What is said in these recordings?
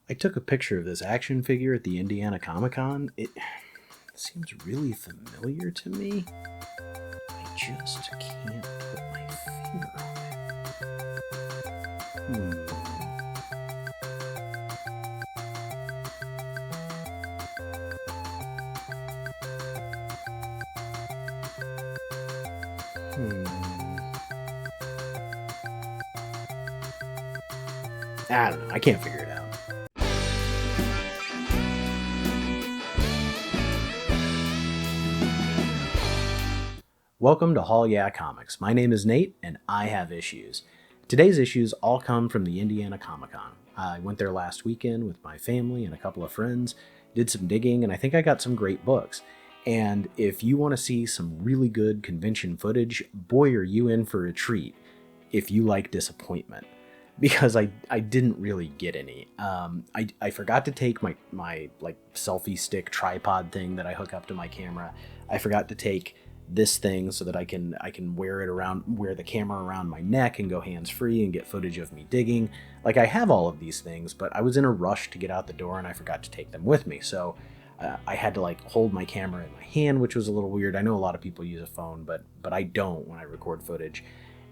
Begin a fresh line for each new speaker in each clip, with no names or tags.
I took a picture of this action figure at the Indiana Comic Con. It seems really familiar to me. I just can't put my finger on it. I don't know. I can't figure it out. Welcome to Haul Yeah Comics. My name is Nate, and I have issues. Today's issues all come from the Indiana Comic Con. I went there last weekend with my family and a couple of friends, did some digging, and I think I got some great books. And if you want to see some really good convention footage, boy, are you in for a treat if you like disappointment. Because I didn't really get any. I forgot to take my like selfie stick tripod thing that I hook up to my camera. I forgot to take this thing so that I can wear the camera around my neck and go hands free and get footage of me digging. Like, I have all of these things, but I was in a rush to get out the door and I forgot to take them with me. So I had to like hold my camera in my hand, which was a little weird. I know a lot of people use a phone, but I don't when I record footage.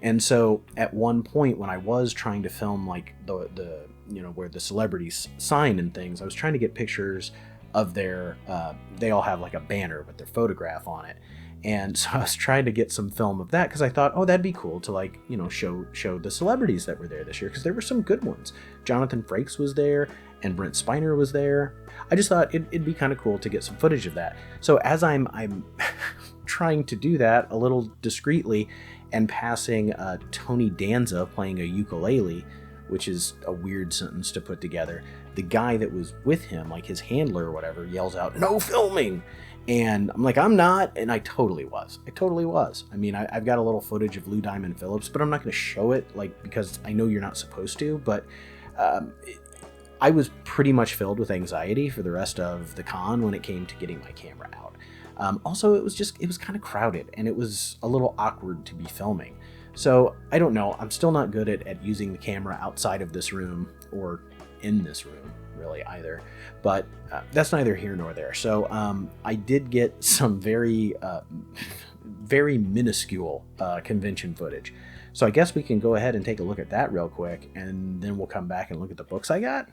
And so at one point when I was trying to film like the where the celebrities sign and things, I was trying to get pictures of their, they all have like a banner with their photograph on it. And so I was trying to get some film of that because I thought, oh, that'd be cool to like, show the celebrities that were there this year, because there were some good ones. Jonathan Frakes was there and Brent Spiner was there. I just thought it'd be kind of cool to get some footage of that. So as I'm trying to do that a little discreetly and passing Tony Danza playing a ukulele, which is a weird sentence to put together, the guy that was with him, like his handler or whatever, yells out, "No filming!" And I'm like, I'm not, and I totally was. I mean, I've got a little footage of Lou Diamond Phillips, but I'm not going to show it, like, because I know you're not supposed to, but I was pretty much filled with anxiety for the rest of the con when it came to getting my camera out. Also, it was kind of crowded, and it was a little awkward to be filming. So I don't know. I'm still not good at using the camera outside of this room or in this room, really, either. But that's neither here nor there. So I did get some very, very minuscule convention footage. So I guess we can go ahead and take a look at that real quick, and then we'll come back and look at the books I got.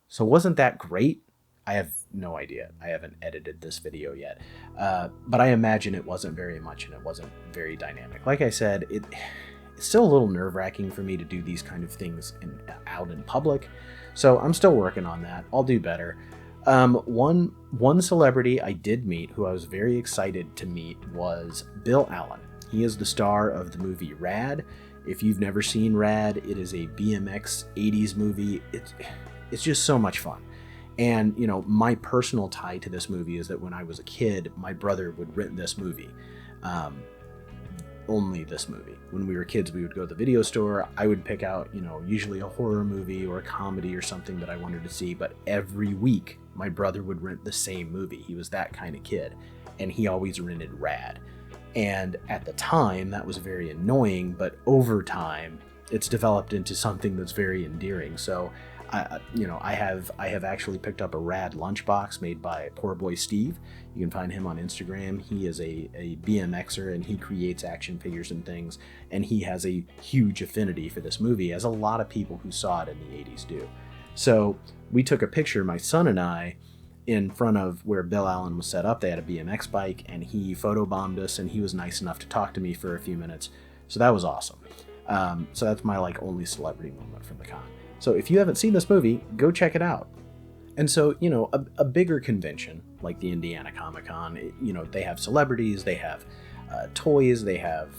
So wasn't that great? I have no idea. I haven't edited this video yet. But I imagine it wasn't very much and it wasn't very dynamic. Like I said, it's still a little nerve-wracking for me to do these kind of things out in public. So I'm still working on that. I'll do better. One celebrity I did meet who I was very excited to meet was Bill Allen. He is the star of the movie Rad. If you've never seen Rad, it is a BMX 80s movie. It's just so much fun. And, my personal tie to this movie is that when I was a kid, my brother would rent this movie. only this movie. When we were kids, we would go to the video store. I would pick out, usually a horror movie or a comedy or something that I wanted to see, but every week my brother would rent the same movie. He was that kind of kid, and he always rented Rad. And at the time, that was very annoying, but over time, it's developed into something that's very endearing. So, I have actually picked up a Rad lunchbox made by Poor Boy Steve. You can find him on Instagram. He is a BMXer, and he creates action figures and things, and he has a huge affinity for this movie, as a lot of people who saw it in the 80s do. So we took a picture, my son and I, in front of where Bill Allen was set up. They had a BMX bike, and he photobombed us, and he was nice enough to talk to me for a few minutes. So that was awesome. So that's my only celebrity moment from the con. So if you haven't seen this movie, go check it out. And so, a bigger convention like the Indiana Comic Con, they have celebrities, they have toys, they have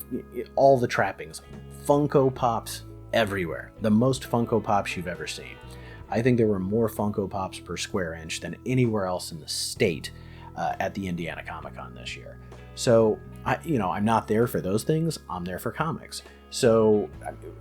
all the trappings, Funko Pops everywhere. The most Funko Pops you've ever seen. I think there were more Funko Pops per square inch than anywhere else in the state at the Indiana Comic Con this year. So, I'm not there for those things. I'm there for comics. So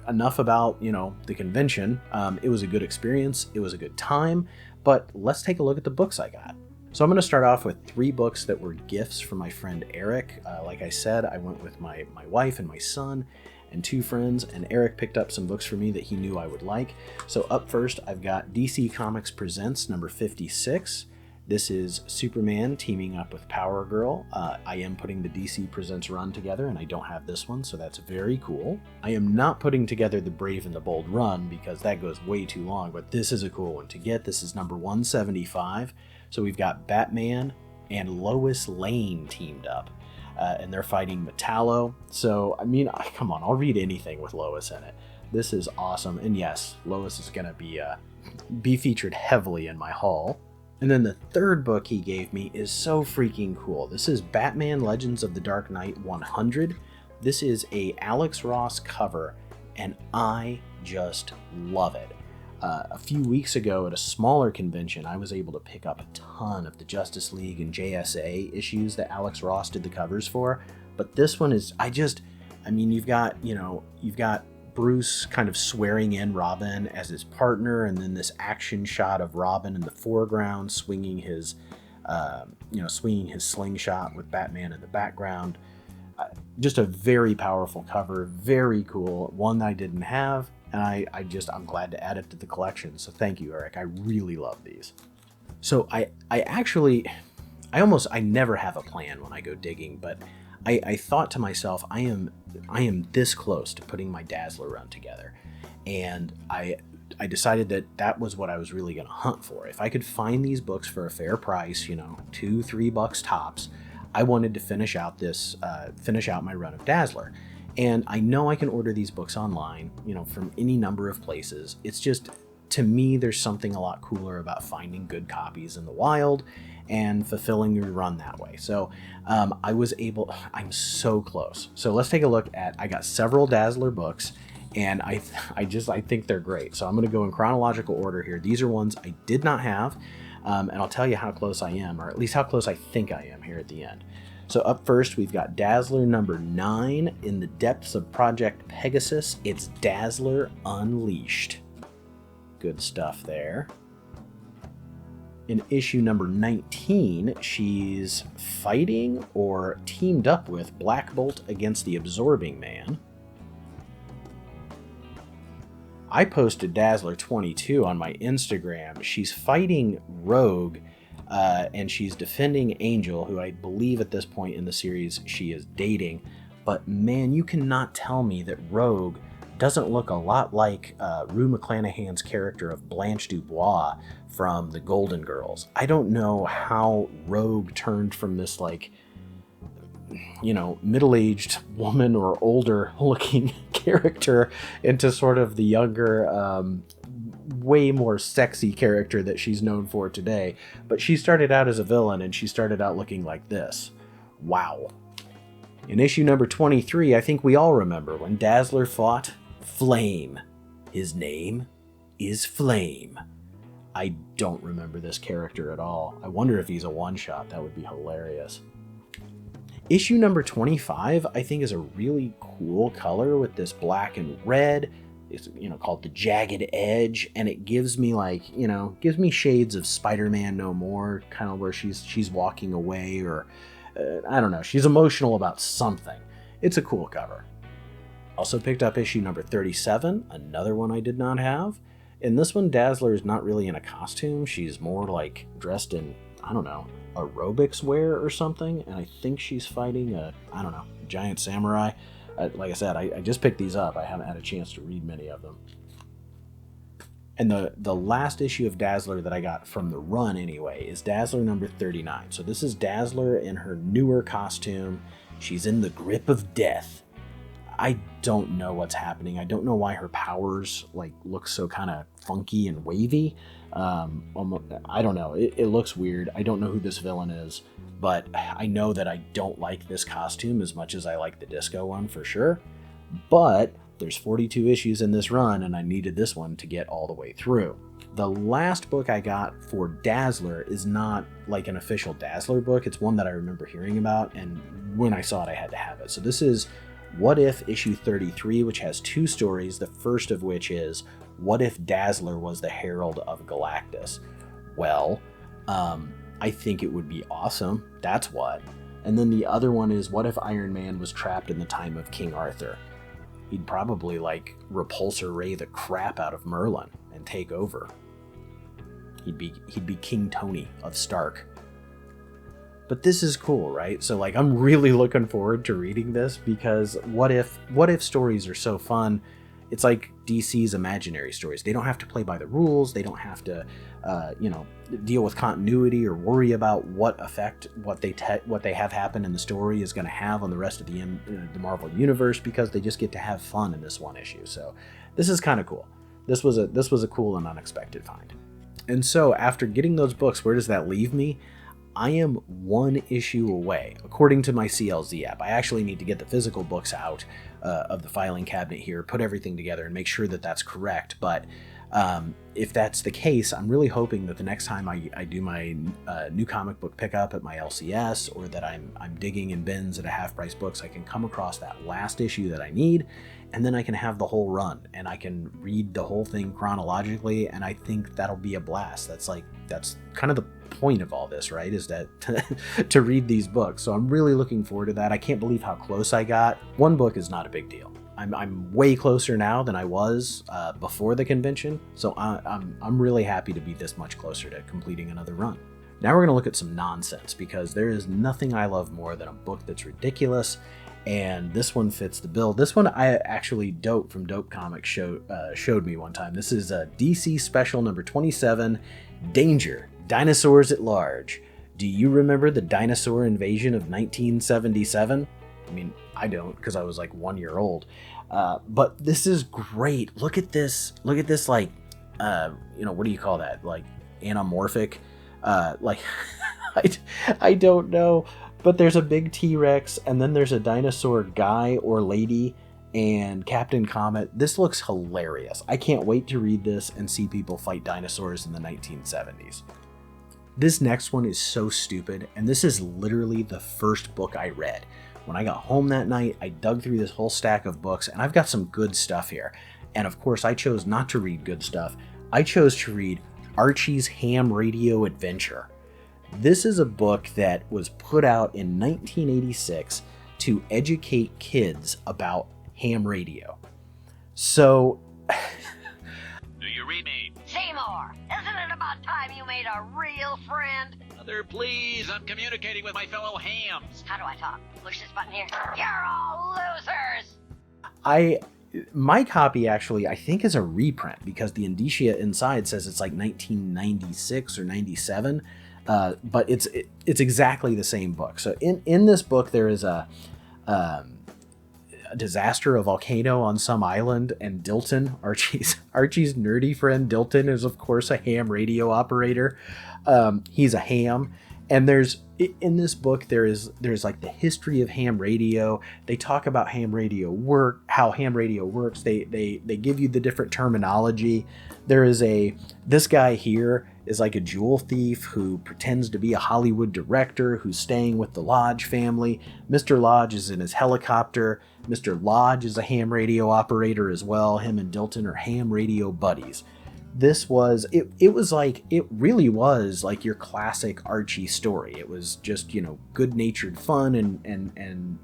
enough about, the convention. It was a good experience. It was a good time. But let's take a look at the books I got. So I'm going to start off with 3 books that were gifts from my friend Eric. Like I said, I went with my wife and my son and 2 friends, and Eric picked up some books for me that he knew I would like. So up first, I've got DC Comics Presents number 56. This is Superman teaming up with Power Girl. I am putting the DC Presents run together, and I don't have this one, so that's very cool. I am not putting together the Brave and the Bold run because that goes way too long, but this is a cool one to get. This is number 175. So we've got Batman and Lois Lane teamed up, and they're fighting Metallo. So, come on, I'll read anything with Lois in it. This is awesome, and yes, Lois is going to be featured heavily in my haul. And then the 3rd book he gave me is so freaking cool. This is Batman Legends of the Dark Knight 100. This is a Alex Ross cover, and I just love it. A few weeks ago at a smaller convention, I was able to pick up a ton of the Justice League and JSA issues that Alex Ross did the covers for. But this one is, you've got Bruce kind of swearing in Robin as his partner, and then this action shot of Robin in the foreground swinging his slingshot with Batman in the background. Just a very powerful cover, very cool, one that I didn't have, and I'm glad to add it to the collection. So thank you, Eric. I really love these. So I never have a plan when I go digging, but I thought to myself, I am this close to putting my Dazzler run together, and I decided that was what I was really going to hunt for. If I could find these books for a fair price, $2-3 tops, I wanted to finish out my run of Dazzler. And I know I can order these books online, from any number of places. It's just, to me, there's something a lot cooler about finding good copies in the wild and fulfilling your run that way. So I'm so close. So let's take a look at, I got several Dazzler books, and I think they're great. So I'm going to go in chronological order here. These are ones I did not have, and I'll tell you how close I am, or at least how close I think I am here at the end. So up first, we've got Dazzler number 9, In the Depths of Project Pegasus. It's Dazzler Unleashed. Good stuff there. In issue number 19, she's fighting or teamed up with Black Bolt against the Absorbing Man. I posted Dazzler 22 on my Instagram. She's fighting Rogue, and she's defending Angel, who I believe at this point in the series she is dating. But man, you cannot tell me that Rogue doesn't look a lot like Rue McClanahan's character of Blanche Dubois from the Golden Girls. I don't know how Rogue turned from this middle-aged woman or older looking character into sort of the younger, way more sexy character that she's known for today. But she started out as a villain, and she started out looking like this. Wow. In issue number 23, I think we all remember when Dazzler fought Flame. His name is Flame. I don't remember this character at all. I wonder if he's a one-shot. That would be hilarious. Issue number 25, I think, is a really cool color with this black and red. It's, called the Jagged Edge, and it gives me gives me shades of Spider-Man No More, kind of where she's walking away, or I don't know, she's emotional about something. It's a cool cover. Also picked up issue number 37, another one I did not have. In this one, Dazzler is not really in a costume. She's more like dressed in, I don't know, aerobics wear or something, and I think she's fighting a giant samurai. Like I said, I just picked these up. I haven't had a chance to read many of them. And the last issue of Dazzler that I got from the run anyway is Dazzler number 39. So this is Dazzler in her newer costume. She's in the grip of death. I don't know what's happening. I don't know why her powers look so kind of funky and wavy. I don't know. It looks weird. I don't know who this villain is, but I know that I don't like this costume as much as I like the disco one for sure. But there's 42 issues in this run, and I needed this one to get all the way through. The last book I got for Dazzler is not like an official Dazzler book. It's one that I remember hearing about, and when I saw it, I had to have it. So this is What If issue 33, which has two stories, the first of which is What If Dazzler was the Herald of Galactus? Well, I think it would be awesome. That's what. And then the other one is What If Iron Man was trapped in the time of King Arthur? He'd probably Repulsor Ray the crap out of Merlin and take over. He'd be King Tony of Stark. But this is cool, right? So I'm really looking forward to reading this, because what if stories are so fun. It's like DC's imaginary stories. They don't have to play by the rules. They don't have to deal with continuity or worry about what effect what they have happen in the story is going to have on the rest of the Marvel universe, because they just get to have fun in this one issue. So this is kind of cool. This was a cool and unexpected find. And so after getting those books, where does that leave me? I am one issue away, according to my CLZ app. I actually need to get the physical books out of the filing cabinet here, put everything together, and make sure that that's correct. But if that's the case, I'm really hoping that the next time I do my new comic book pickup at my LCS, or that I'm digging in bins at a Half Price Books, I can come across that last issue that I need, and then I can have the whole run, and I can read the whole thing chronologically, and I think that'll be a blast. That's kind of the point of all this, right? Is that to read these books. So I'm really looking forward to that. I can't believe how close I got. One book is not a big deal. I'm way closer now than I was before the convention, so I'm really happy to be this much closer to completing another run. Now we're going to look at some nonsense, because there is nothing I love more than a book that's ridiculous, and this one fits the bill. This one I actually Dope from Dope Comics showed me one time. This is a DC Special number 27, Danger, Dinosaurs at Large. Do you remember the dinosaur invasion of 1977? I mean, I don't, because I was 1 year old. But this is great. Look at this. Look at this, what do you call that? Anamorphic? I don't know. But there's a big T-Rex, and then there's a dinosaur guy or lady, and Captain Comet. This looks hilarious. I can't wait to read this and see people fight dinosaurs in the 1970s. This next one is so stupid, and this is literally the first book I read. When I got home that night, I dug through this whole stack of books, and I've got some good stuff here. And of course, I chose not to read good stuff. I chose to read Archie's Ham Radio Adventure. This is a book that was put out in 1986 to educate kids about ham radio. So...
Do you read me?
Seymour, isn't it about time you made a real friend?
Mother, please, I'm communicating with my fellow hams.
How do I talk? Push this button here. You're all losers!
My copy actually, I think, is a reprint, because the indicia inside says it's 1996 or 97. But it's exactly the same book. So in this book, there is a disaster, a volcano on some island, and Dilton, Archie's nerdy friend Dilton, is of course a ham radio operator. He's a ham, and in this book there's the history of ham radio. They talk about how ham radio works. They give you the different terminology. There is this guy here is like a jewel thief who pretends to be a Hollywood director who's staying with the Lodge family. Mr. Lodge is in his helicopter. Mr. Lodge is a ham radio operator as well. Him and Dilton are ham radio buddies. This was, it really was like your classic Archie story. It was just, good-natured fun and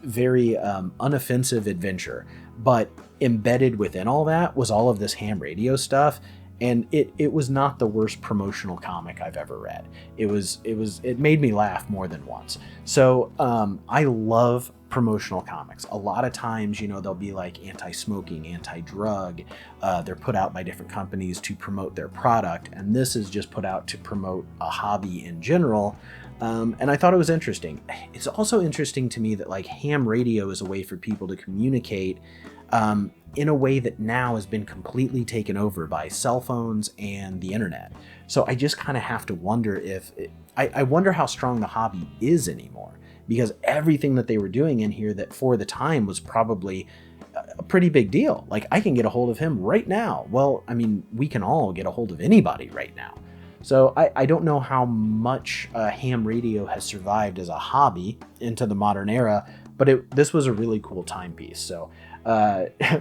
very unoffensive adventure. But embedded within all that was all of this ham radio stuff. And it was not the worst promotional comic I've ever read. It made me laugh more than once. So I love promotional comics. A lot of times, they'll be like anti-smoking, anti-drug. They're put out by different companies to promote their product. And this is just put out to promote a hobby in general. And I thought it was interesting. It's also interesting to me that like ham radio is a way for people to communicate in a way that now has been completely taken over by cell phones and the internet. So I just kind of have to wonder I wonder how strong the hobby is anymore, because everything that they were doing in here that for the time was probably a pretty big deal. Like, I can get a hold of him right now. Well, I mean, we can all get a hold of anybody right now. So I don't know how much ham radio has survived as a hobby into the modern era, but this was a really cool timepiece. So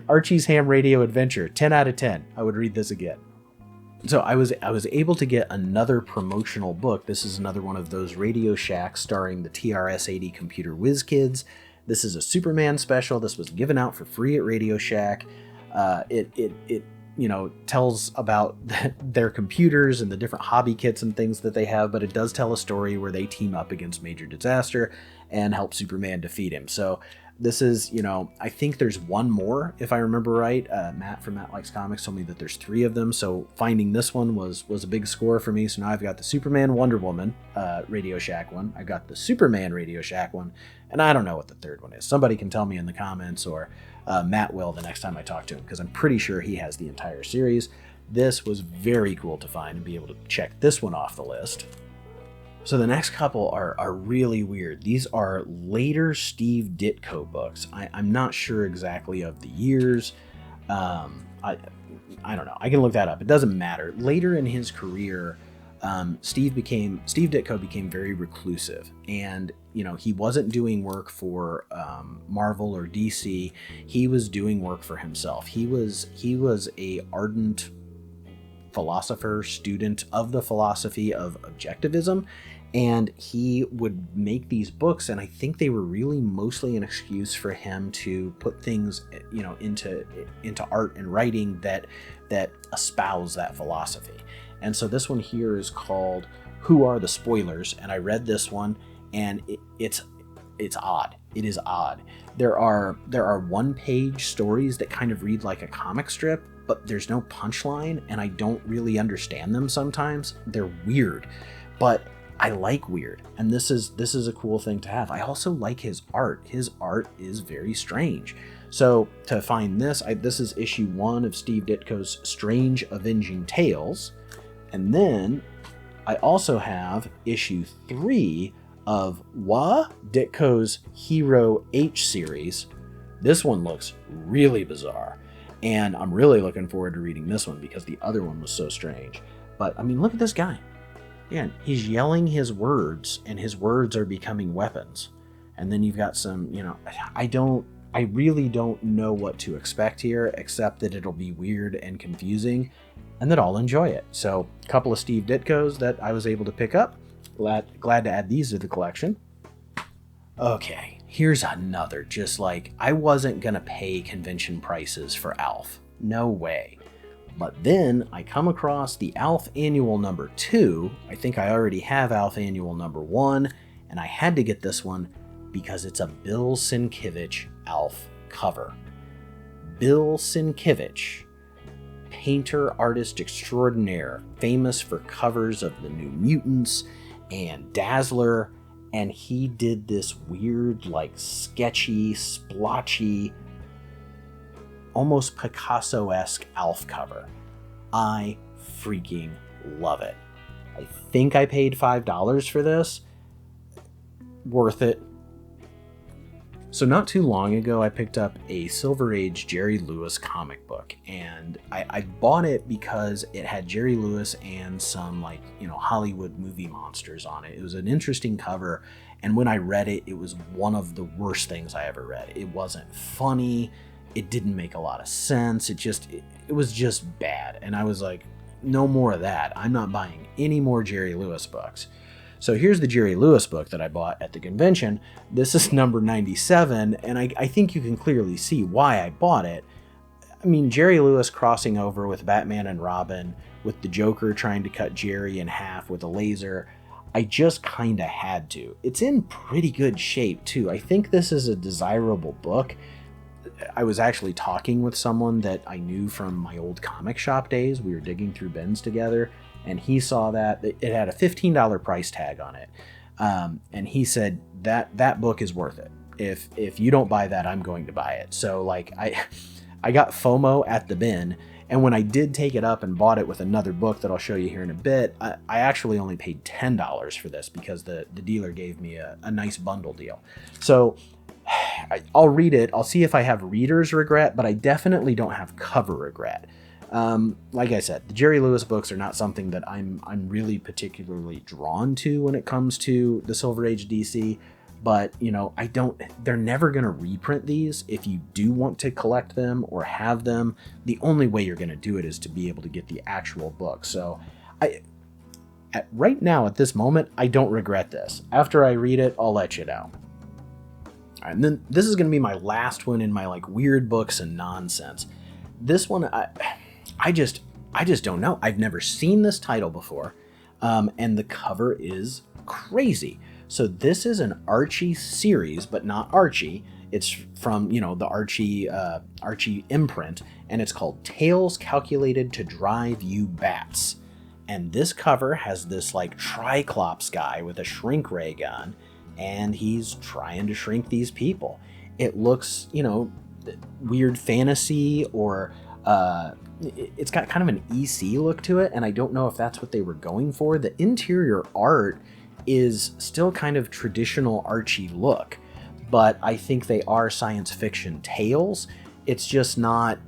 Archie's Ham Radio Adventure, 10 out of 10. I would read this again. So I was able to get another promotional book. This is another one of those Radio Shacks starring the TRS-80 computer whiz kids. This is a Superman special. This was given out for free at Radio Shack. It tells about their computers and the different hobby kits and things that they have, but it does tell a story where they team up against Major Disaster and help Superman defeat him. So this is, I think there's one more, if I remember right. Matt from Matt Likes Comics told me that there's 3 of them. So finding this one was a big score for me. So now I've got the Superman Wonder Woman Radio Shack one. I've got the Superman Radio Shack one. And I don't know what the third one is. Somebody can tell me in the comments, or Matt will the next time I talk to him, because I'm pretty sure he has the entire series. This was very cool to find and be able to check this one off the list. So the next couple are really weird. These are later Steve Ditko books. I'm not sure exactly of the years. I don't know. I can look that up. It doesn't matter. Later in his career, Steve Ditko became very reclusive, and he wasn't doing work for Marvel or DC. He was doing work for himself. He was a ardent philosopher, student of the philosophy of objectivism. And he would make these books, and I think they were really mostly an excuse for him to put things, into art and writing that espouse that philosophy. And so this one here is called Who Are the Spoilers? And I read this one, and it's odd. It is odd. There are one-page stories that kind of read like a comic strip, but there's no punchline, and I don't really understand them sometimes. They're weird, but I like weird, and this is a cool thing to have. I also like his art. His art is very strange. So to find this is issue 1 of Steve Ditko's Strange Avenging Tales, and then I also have issue 3 of Ditko's Hero H series. This one looks really bizarre, and I'm really looking forward to reading this one because the other one was so strange. But I mean, look at this guy. Yeah, he's yelling his words, and his words are becoming weapons. And then you've got some, I really don't know what to expect here, except that it'll be weird and confusing, and that I'll enjoy it. So, a couple of Steve Ditkos that I was able to pick up. Glad to add these to the collection. Okay, here's another, just like, I wasn't gonna pay convention prices for Alf. No way. But then I come across the Alf Annual number 2. I think I already have Alf Annual number 1, and I had to get this one because it's a Bill Sienkiewicz Alf cover. Bill Sienkiewicz, painter, artist extraordinaire, famous for covers of the New Mutants and Dazzler, and he did this weird, like, sketchy, splotchy, almost Picasso-esque Alf cover. I freaking love it. I think I paid $5 for this. Worth it. So not too long ago, I picked up a Silver Age Jerry Lewis comic book, and I bought it because it had Jerry Lewis and some Hollywood movie monsters on it. It was an interesting cover, and when I read it, it was one of the worst things I ever read. It wasn't funny. It didn't make a lot of sense. It was just bad, and I was like, no more of that. I'm not buying any more Jerry Lewis books. So here's the Jerry Lewis book that I bought at the convention. This is number 97, and I think you can clearly see why I bought it. I mean, Jerry Lewis crossing over with Batman and Robin, with the Joker trying to cut Jerry in half with a laser. I just kind of had to. It's in pretty good shape, too. I think this is a desirable book. I was actually talking with someone that I knew from my old comic shop days. We were digging through bins together, and he saw that it had a $15 price tag on it. And he said that book is worth it. If you don't buy that, I'm going to buy it. So I got FOMO at the bin, and when I did take it up and bought it with another book that I'll show you here in a bit, I actually only paid $10 for this because the dealer gave me a nice bundle deal. So I'll read it. I'll see if I have reader's regret, but I definitely don't have cover regret. Like I said, the Jerry Lewis books are not something that I'm really particularly drawn to when it comes to the Silver Age DC, but they're never going to reprint these. If you do want to collect them or have them, the only way you're going to do it is to be able to get the actual book. So right now at this moment, I don't regret this. After I read it, I'll let you know. All right, and then this is going to be my last one in my weird books and nonsense. This one, I just don't know. I've never seen this title before, and the cover is crazy. So this is an Archie series, but not Archie. It's from the Archie imprint, and it's called Tales Calculated to Drive You Bats. And this cover has this Triclops guy with a shrink ray gun, and he's trying to shrink these people. It looks, weird fantasy, or it's got kind of an EC look to it, and I don't know if that's what they were going for. The interior art is still kind of traditional Archie look, but I think they are science fiction tales. It's just not,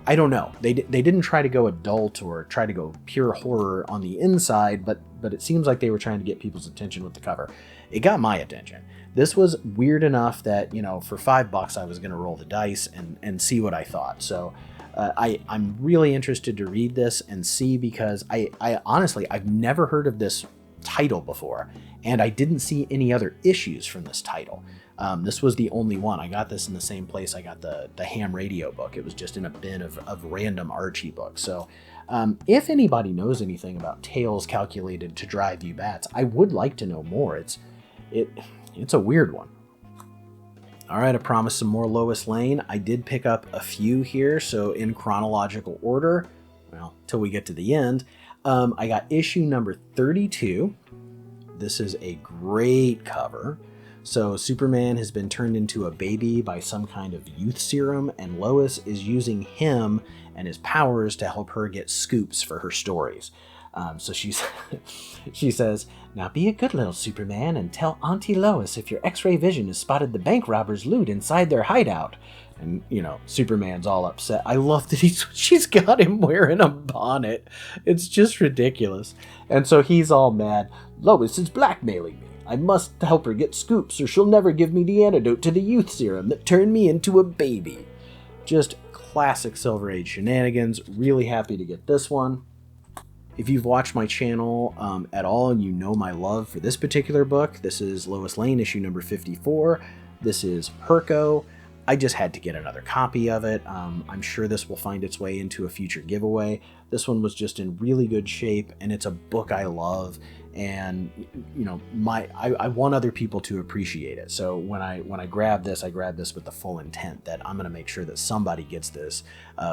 I don't know. They didn't try to go adult or try to go pure horror on the inside, but it seems like they were trying to get people's attention with the cover. It got my attention. This was weird enough that, for $5 I was going to roll the dice and see what I thought. So I'm really interested to read this and see, because I honestly, I've never heard of this title before, and I didn't see any other issues from this title. This was the only one. I got this in the same place I got the ham radio book. It was just in a bin of random Archie books. So if anybody knows anything about Tales Calculated to Drive You Bats, I would like to know more. It's a weird one. All right, I promised some more Lois Lane. I did pick up a few here, so in chronological order, well, till we get to the end. I got issue number 32. This is a great cover. So Superman has been turned into a baby by some kind of youth serum, and Lois is using him and his powers to help her get scoops for her stories. So she says, "Now be a good little Superman and tell Auntie Lois if your X-ray vision has spotted the bank robbers' loot inside their hideout." And, Superman's all upset. I love that she's got him wearing a bonnet. It's just ridiculous. And so he's all mad. "Lois is blackmailing me. I must help her get scoops, or she'll never give me the antidote to the youth serum that turned me into a baby." Just classic Silver Age shenanigans. Really happy to get this one. If you've watched my channel at all and you know my love for this particular book, this is Lois Lane, issue number 54. This is Herco. I just had to get another copy of it. I'm sure this will find its way into a future giveaway. This one was just in really good shape, and it's a book I love, and I want other people to appreciate it. So when I grabbed this, I grabbed this with the full intent that I'm going to make sure that somebody gets this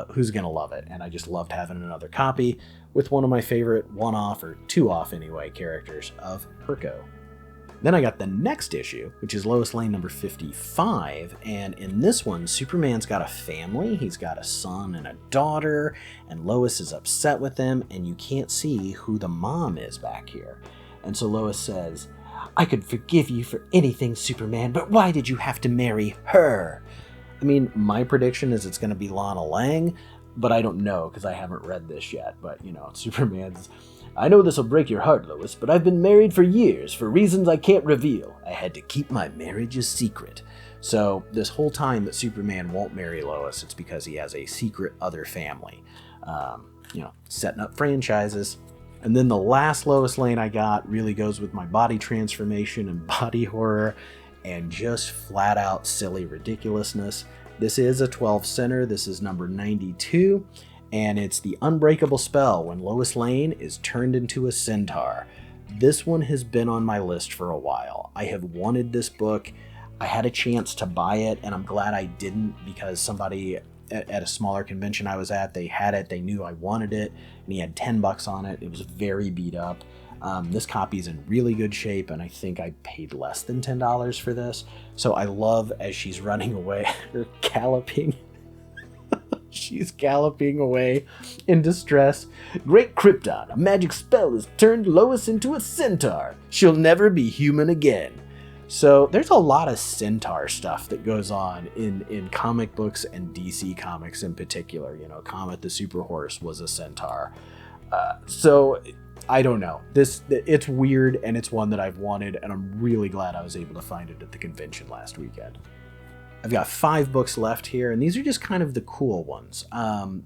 who's going to love it, and I just loved having another copy with one of my favorite one-off, or two-off anyway, characters of Herco. Then I got the next issue, which is Lois Lane number 55, and in this one, Superman's got a family. He's got a son and a daughter, and Lois is upset with them, and you can't see who the mom is back here. And so Lois says, I could forgive you for anything, Superman, but why did you have to marry her? I mean, my prediction is it's going to be Lana Lang, but I don't know because I haven't read this yet. But, Superman's, I know this will break your heart, Lois, but I've been married for years for reasons I can't reveal. I had to keep my marriage a secret. So this whole time that Superman won't marry Lois, it's because he has a secret other family. Setting up franchises. And then the last Lois Lane I got really goes with my body transformation and body horror and just flat out silly ridiculousness. This is a 12 center. This is number 92. And it's The Unbreakable Spell when Lois Lane is turned into a centaur. This one has been on my list for a while. I have wanted this book. I had a chance to buy it, and I'm glad I didn't because somebody at a smaller convention I was at, they had it, they knew I wanted it, and he had $10 on it. It was very beat up. This copy's in really good shape, and I think I paid less than $10 for this. So I love as she's running away, or galloping. She's galloping away in distress. Great Krypton, a magic spell has turned Lois into a centaur. She'll never be human again. So there's a lot of centaur stuff that goes on in comic books and DC Comics in particular. Comet the Super Horse was a centaur. So I don't know. It's weird, and it's one that I've wanted, and I'm really glad I was able to find it at the convention last weekend. I've got 5 books left here, and these are just kind of the cool ones.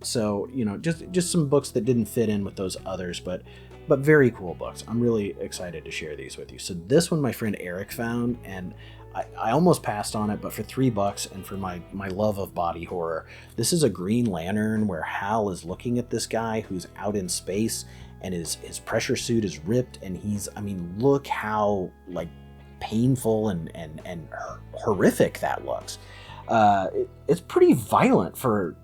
Just some books that didn't fit in with those others, but very cool books. I'm really excited to share these with you. So this one my friend Eric found, and I almost passed on it, but for $3 and for my love of body horror, this is a Green Lantern where Hal is looking at this guy who's out in space, and his pressure suit is ripped, and look how painful and horrific that looks. It's pretty violent for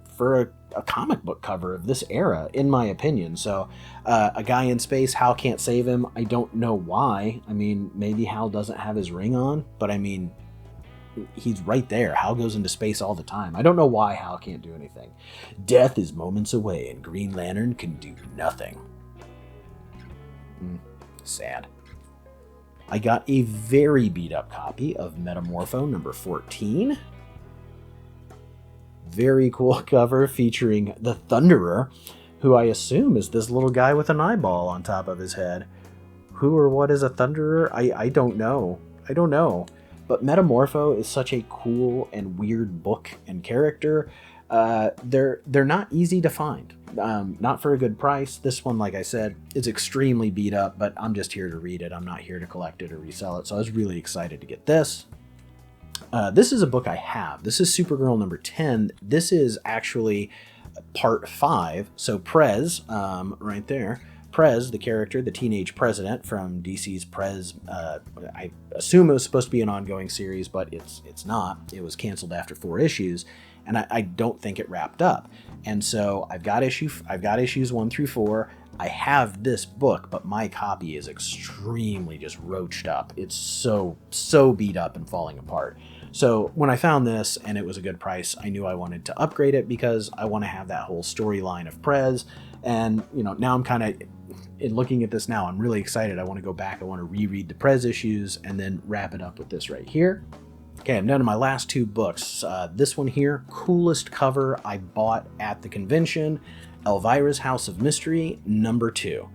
a comic book cover of this era, in my opinion. So a guy in space, Hal can't save him. I don't know why. Maybe Hal doesn't have his ring on, but he's right there. Hal goes into space all the time. I don't know why Hal can't do anything. Death is moments away and Green Lantern can do nothing. Sad. I got a very beat up copy of Metamorpho number 14. Very cool cover featuring the Thunderer, who I assume is this little guy with an eyeball on top of his head. Who or what is a Thunderer? I don't know. But Metamorpho is such a cool and weird book and character. They're not easy to find. Not for a good price. This one, like I said, is extremely beat up, but I'm just here to read it. I'm not here to collect it or resell it. So I was really excited to get this. This is a book I have. This is Supergirl number 10. This is actually part 5. So Prez, right there. Prez, the character, the teenage president from DC's Prez. I assume it was supposed to be an ongoing series, but it's not. It was canceled after 4 issues, and I don't think it wrapped up. And so I've got issues 1 through 4. I have this book, but my copy is extremely just roached up. It's so beat up and falling apart. So when I found this and it was a good price, I knew I wanted to upgrade it because I want to have that whole storyline of Prez. And now I'm kind of, in looking at this now, I'm really excited. I want to go back. I want to reread the Prez issues and then wrap it up with this right here. Okay, I'm down to my last 2 books. This one here, coolest cover I bought at the convention, Elvira's House of Mystery, number 2.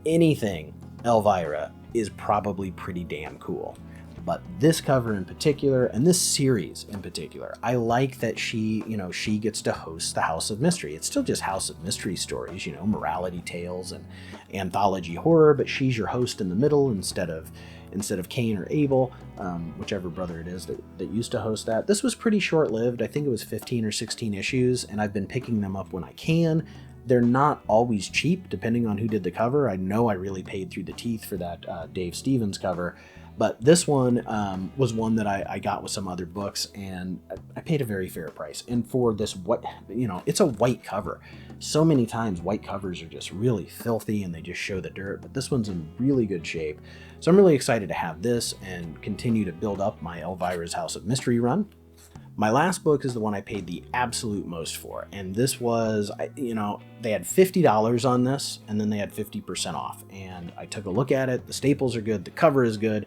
Anything Elvira is probably pretty damn cool. But this cover in particular, and this series in particular, I like that she gets to host the House of Mystery. It's still just House of Mystery stories, morality tales and anthology horror, but she's your host in the middle instead of Cain or Abel, whichever brother it is that used to host that. This was pretty short-lived. I think it was 15 or 16 issues, and I've been picking them up when I can. They're not always cheap, depending on who did the cover. I know I really paid through the teeth for that Dave Stevens cover, but this one was one that I got with some other books, and I paid a very fair price. And for this, it's a white cover. So many times white covers are just really filthy and they just show the dirt, but this one's in really good shape. So I'm really excited to have this and continue to build up my Elvira's House of Mystery run. My last book is the one I paid the absolute most for, and this was, they had $50 on this, and then they had 50% off, and I took a look at it. The staples are good, the cover is good,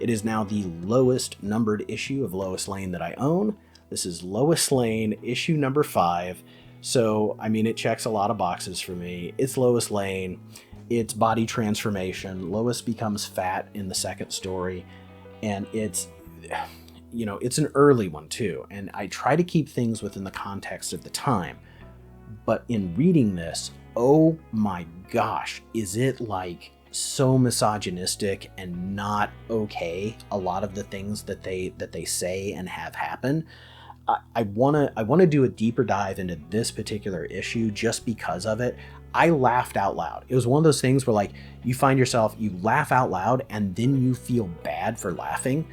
It is now the lowest numbered issue of Lois Lane that I own. This is Lois Lane, issue number 5. So, I mean, it checks a lot of boxes for me. It's Lois Lane. It's body transformation. Lois becomes fat in the second story. And it's, you know, it's an early one too. And I try to keep things within the context of the time. But in reading this, oh my gosh, is it like so misogynistic and not okay, a lot of the things that they say and have happen. I want to do a deeper dive into this particular issue just because of it. I laughed out loud. It was one of those things where, like, you find yourself, you laugh out loud and then you feel bad for laughing.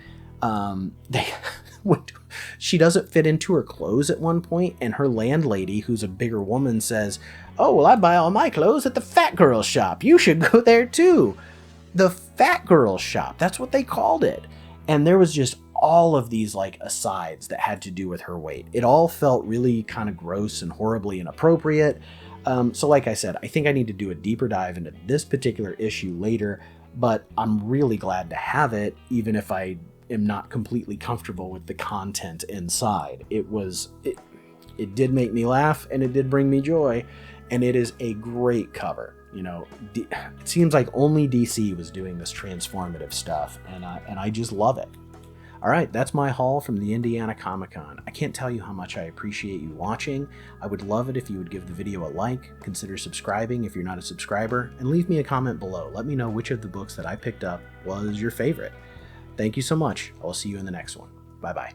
She doesn't fit into her clothes at one point, and her landlady, who's a bigger woman, says, "Oh, well, I buy all my clothes at the Fat Girl Shop. You should go there too." The Fat Girl Shop, that's what they called it. And there was just all of these like asides that had to do with her weight. It all felt really kind of gross and horribly inappropriate. So like I said, I think I need to do a deeper dive into this particular issue later, but I'm really glad to have it, even if I am not completely comfortable with the content inside. It did make me laugh, and it did bring me joy, and it is a great cover. You know, it seems like only DC was doing this transformative stuff, and I just love it. All right, that's my haul from the Indiana Comic-Con. I can't tell you how much I appreciate you watching. I would love it if you would give the video a like, consider subscribing if you're not a subscriber, and leave me a comment below. Let me know which of the books that I picked up was your favorite. Thank you so much. I'll see you in the next one. Bye-bye.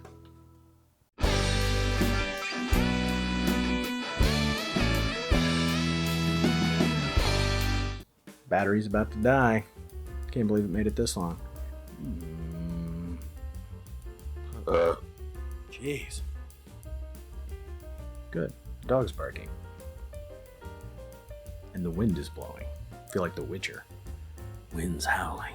Battery's about to die. Can't believe it made it this long. Jeez. Good. The dog's barking. And the wind is blowing. I feel like The Witcher. Wind's howling.